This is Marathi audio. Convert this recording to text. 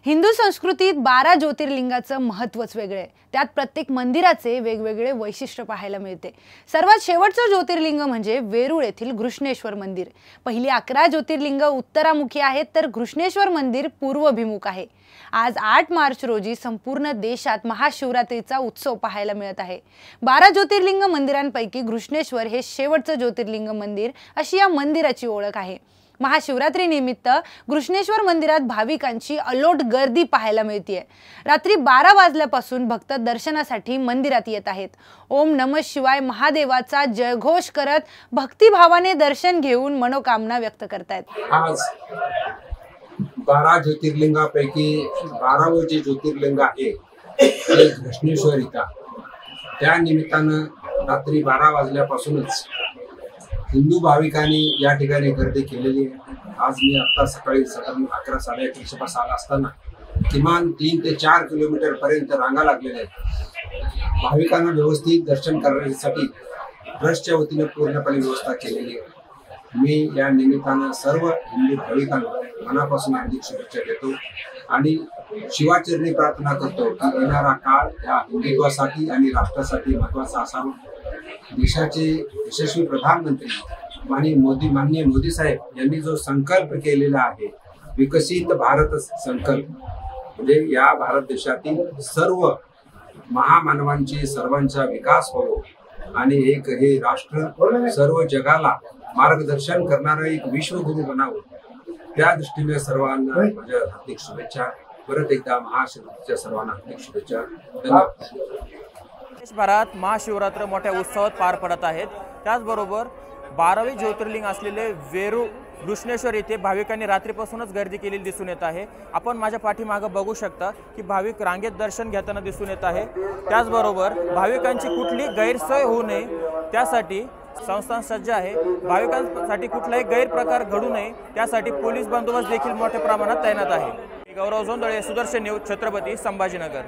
हिंदू संस्कृतीत 12 ज्योतिर्लिंगाचं महत्त्वच वेगळे आहे। त्यात प्रत्येक मंदिराचे वेगवेगळे वैशिष्ट्य पाहायला मिळते। सर्वात शेवटचं ज्योतिर्लिंग म्हणजे वेरूळ येथील घृष्णेश्वर मंदिर। पहिली 11 ज्योतिर्लिंग उत्तरामुखी आहेत, तर घृष्णेश्वर मंदिर पूर्वाभिमुख आहे। आज 8 मार्च रोजी संपूर्ण देशात महाशिवरात्रीचा उत्सव पाहायला मिळत आहे। 12 ज्योतिर्लिंग मंदिरांपैकी घृष्णेश्वर हे शेवटचं ज्योतिर्लिंग मंदिर अशी या मंदिराची ओळख आहे। महाशिवरात्री निमित्त घृष्णेश्वर मंदिरात भाविकांची अलोट गर्दी पाहायला मिळते। रात्री 12 वाजल्यापासून भक्त दर्शनासाठी मंदिरात येत आहेत। ओम नमः शिवाय महादेवाचा जयघोष करत भक्तिभावाने दर्शन घेऊन मनोकामना व्यक्त करतायत। आज 12 ज्योतिर्लिंगापैकी 12वे जे ज्योतिर्लिंग आहे ते घृष्णेश्वर इथं, त्या निमित्तानं रात्री 12 वाजल्यापासूनच हिंदू भाविकांनी या ठिकाणी गर्दी केलेली आहे। आज मी आता सकाळी 11 साडे11 आला असताना किमान 3 ते 4 किलोमीटर पर्यंत रांगा लागलेल्या आहेत। भाविकांना व्यवस्थित दर्शन करण्यासाठी ट्रस्टच्या वतीने पूर्णपणे व्यवस्था केलेली आहे। मी या निमित्तानं सर्व हिंदू भाविकांना मनापासून हार्दिक शुभेच्छा देतो आणि शिवाचरणी प्रार्थना करतो की येणारा काळ या हिंदुत्वासाठी आणि राष्ट्रासाठी महत्त्वाचा असावा। देशाचे यशस्वी प्रधानमंत्री माननीय मोदी साहेब यांनी जो संकल्प केलेला आहे, विकसित भारत संकल्प, म्हणजे या भारत देशातील सर्व महामानवांची सर्वांचा विकास हो आणि एक हे राष्ट्र सर्व जगाला मार्गदर्शन करणारा एक विश्वगुरु बनावं, त्या दृष्टीने सर्वांना माझ्या हार्दिक शुभेच्छा। परत एकदा महाशिवरात्रीच्या सर्वांना हार्दिक शुभेच्छा। धन्यवाद। देशभरात महाशिवरात्र मोठ्या उत्सवात पार पडत आहेत। त्याचबरोबर 12वे ज्योतिर्लिंग असलेले वेरूळ घृष्णेश्वर येथे भाविकांनी रात्रीपासूनच गर्दी केलेली दिसून येत आहे। आपण माझ्या पाठीमागे बघू शकता की भाविक रांगेत दर्शन घेताना दिसून येत आहे। त्याचबरोबर भाविकांची कुठली गैरसोय होऊ नये त्यासाठी संस्थान सज्ज आहे। भाविकांसाठी कुठलाही गैरप्रकार घडू नये त्यासाठी पोलीस बंदोबस्त देखील मोठ्या प्रमाणात तैनात आहे। गौरव जोंधळे, सुदर्शन न्यूज, छत्रपती संभाजीनगर।